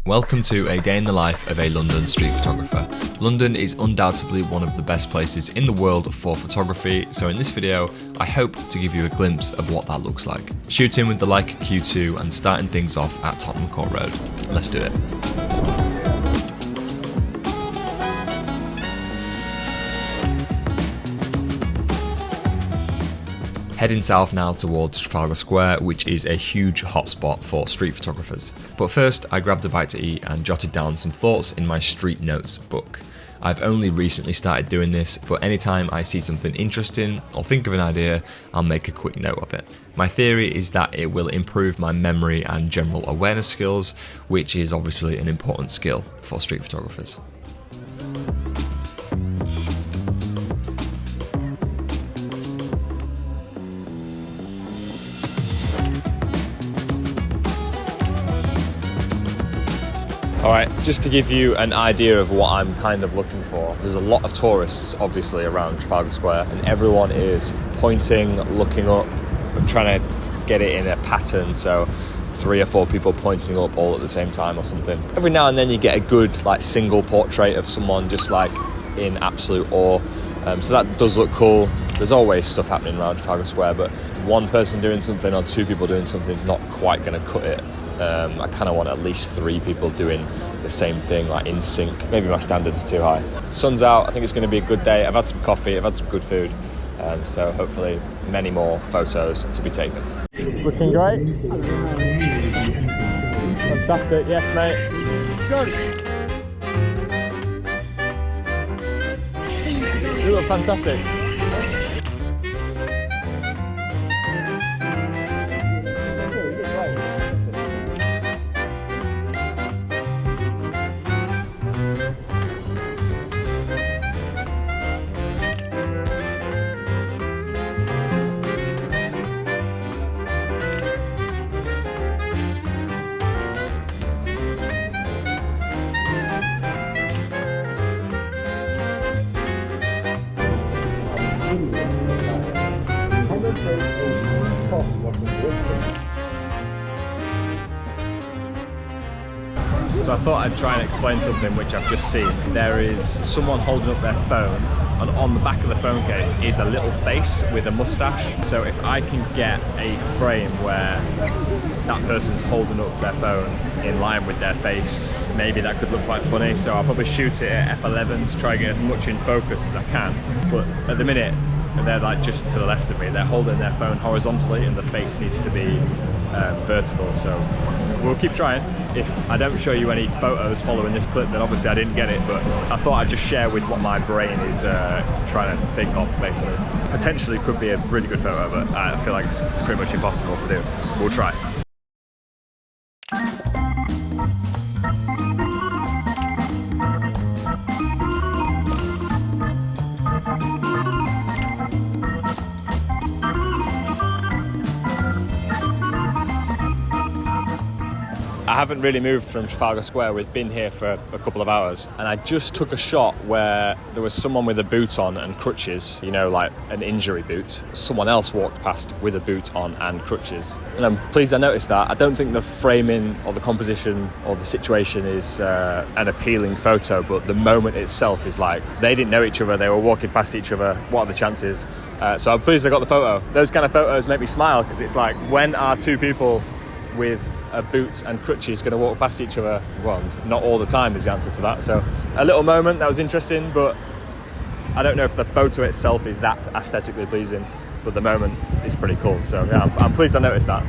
Welcome to a day in the life of a London street photographer. London is undoubtedly one of the best places in the world for photography, so in this video I hope to give you a glimpse of what that looks like. Shooting with the Leica Q2 and starting things off at Tottenham Court Road. Let's do it. Heading south now towards Trafalgar Square, which is a huge hotspot for street photographers. But first, I grabbed a bite to eat and jotted down some thoughts in my street notes book. I've only recently started doing this, but anytime I see something interesting or think of an idea, I'll make a quick note of it. My theory is that it will improve my memory and general awareness skills, which is obviously an important skill for street photographers. Alright, just to give you an idea of what I'm kind of looking for, there's a lot of tourists obviously around Trafalgar Square and everyone is pointing, looking up. I'm trying to get it in a pattern, so 3 or 4 people pointing up all at the same time or something. Every now and then you get a good single portrait of someone just in absolute awe, so that does look cool. There's always stuff happening around Trafalgar Square, but one person doing something or 2 people doing something is not quite going to cut it. I kind of want at least 3 people doing the same thing, in sync. Maybe my standards are too high. Sun's out, I think it's going to be a good day. I've had some coffee, I've had some good food, so hopefully many more photos to be taken. Looking great. Fantastic, yes mate. John! You look fantastic. So I thought I'd try and explain something which I've just seen. There is someone holding up their phone, and on the back of the phone case is a little face with a mustache. So if I can get a frame where that person's holding up their phone in line with their face, maybe that could look quite funny. So I'll probably shoot it at f11 to try and get as much in focus as I can. But at the minute, they're just to the left of me. They're holding their phone horizontally and the face needs to be vertical. So we'll keep trying. If I don't show you any photos following this clip, then obviously I didn't get it, but I thought I'd just share with what my brain is trying to think of, basically. Potentially could be a really good photo, but I feel like it's pretty much impossible to do. We'll try. I haven't really moved from Trafalgar Square. We've been here for a couple of hours, and I just took a shot where there was someone with a boot on and crutches, like an injury boot. Someone else walked past with a boot on and crutches, and I'm pleased I noticed that. I don't think the framing or the composition or the situation is an appealing photo, but the moment itself is they didn't know each other, they were walking past each other. What are the chances? So I'm pleased I got the photo. Those kind of photos make me smile, because it's when are 2 people with boots and crutches going to walk past each other? Well, not all the time is the answer to that. So a little moment that was interesting, but I don't know if the photo itself is that aesthetically pleasing, but the moment is pretty cool. So yeah, I'm pleased I noticed that.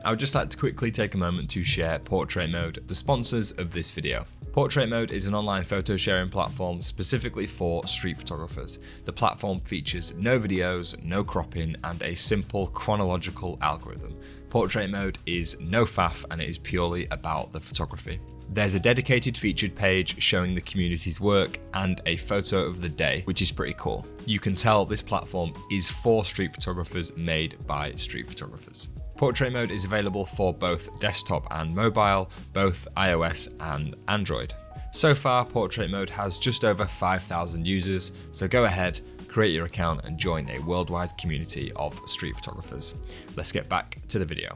I would just like to quickly take a moment to share Portrait Mode, the sponsors of this video. Portrait Mode is an online photo sharing platform specifically for street photographers. The platform features no videos, no cropping, and a simple chronological algorithm. Portrait Mode is no faff, and it is purely about the photography. There's a dedicated featured page showing the community's work and a photo of the day, which is pretty cool. You can tell this platform is for street photographers, made by street photographers. Portrait Mode is available for both desktop and mobile, both iOS and Android. So far, Portrait Mode has just over 5,000 users, so go ahead, create your account and join a worldwide community of street photographers. Let's get back to the video.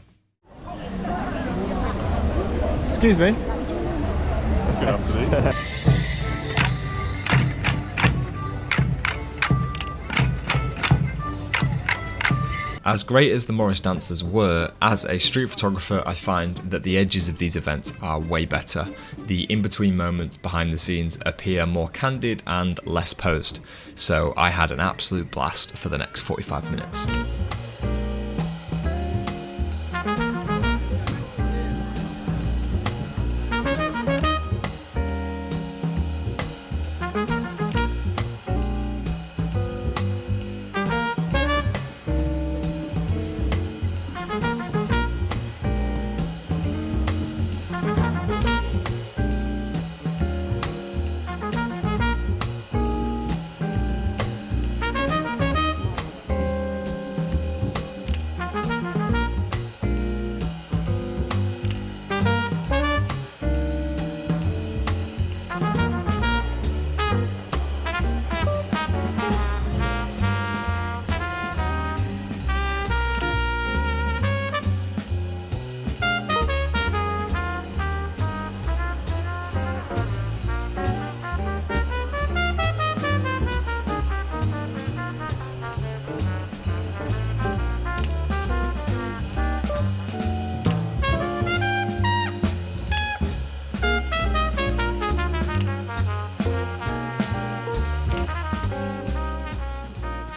Excuse me. Good afternoon. As great as the Morris dancers were, as a street photographer I find that the edges of these events are way better. The in-between moments behind the scenes appear more candid and less posed, so I had an absolute blast for the next 45 minutes.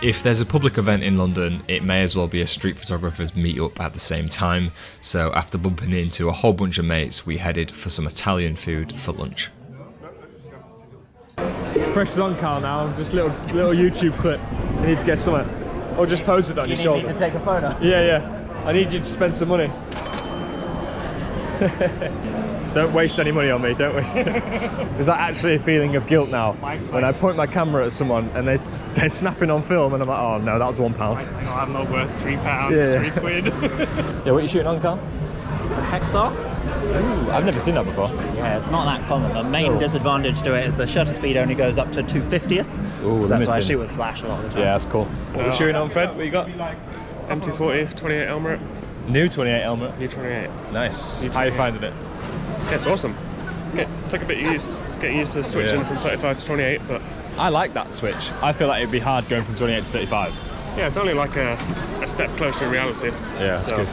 If there's a public event in London, it may as well be a street photographers meet up at the same time, so after bumping into a whole bunch of mates, we headed for some Italian food for lunch. Pressure's on, Carl, now. Just a little YouTube clip. You need to get something. Or just post it on your shoulder. You need me to take a photo? Yeah. I need you to spend some money. Don't waste any money on me, don't waste it. There's actually a feeling of guilt now when I point my camera at someone and they're snapping on film and I'm like, oh no, that was £1. I'm not worth £3, Yeah. £3. Yeah, what are you shooting on, Carl? Hexar? Ooh, I've never seen that before. Yeah, it's not that common. The main disadvantage to it is the shutter speed only goes up to 250th. Ooh, So that's why I limited. shoot with flash a lot of the time. Yeah, that's cool. What are you shooting on, Fred? What you got? M240, 28 Elmer. New 28 helmet. New 28. Nice. How are you finding it? Yeah, it's awesome. Took a bit getting used to switching from 35 to 28, but I like that switch. I feel like it'd be hard going from 28 to 35. yeah, it's only like a step closer to reality. Yeah, that's good.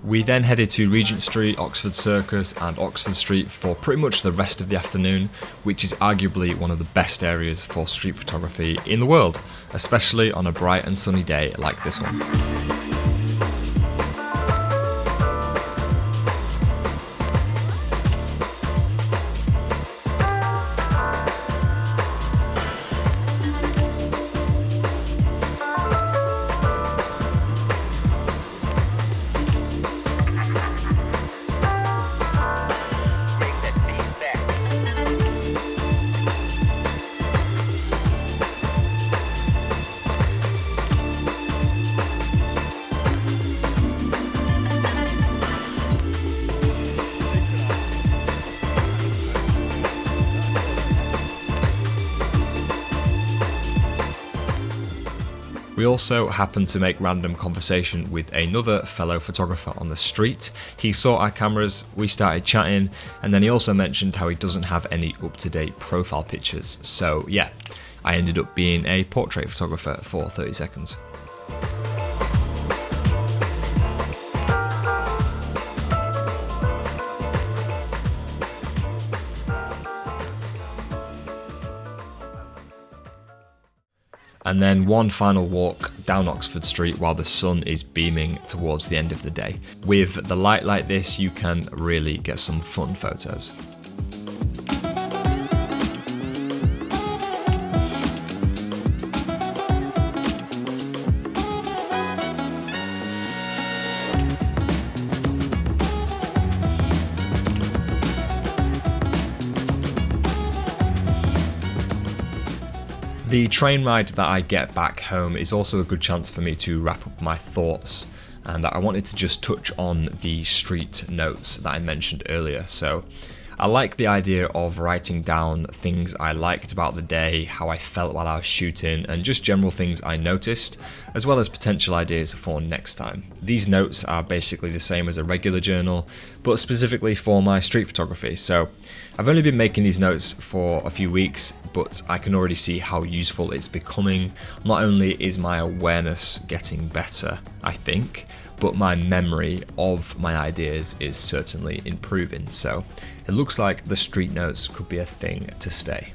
We then headed to Regent Street, Oxford Circus and Oxford Street for pretty much the rest of the afternoon, which is arguably one of the best areas for street photography in the world, especially on a bright and sunny day like this one. We also happened to make random conversation with another fellow photographer on the street. He saw our cameras, we started chatting, and then he also mentioned how he doesn't have any up-to-date profile pictures. So yeah, I ended up being a portrait photographer for 30 seconds. And then one final walk down Oxford Street while the sun is beaming towards the end of the day. With the light like this, you can really get some fun photos. The train ride that I get back home is also a good chance for me to wrap up my thoughts, and I wanted to just touch on the street notes that I mentioned earlier. So I like the idea of writing down things I liked about the day, how I felt while I was shooting, and just general things I noticed, as well as potential ideas for next time. These notes are basically the same as a regular journal, but specifically for my street photography. So I've only been making these notes for a few weeks, but I can already see how useful it's becoming. Not only is my awareness getting better, I think, but my memory of my ideas is certainly improving. So it looks like the street notes could be a thing to stay.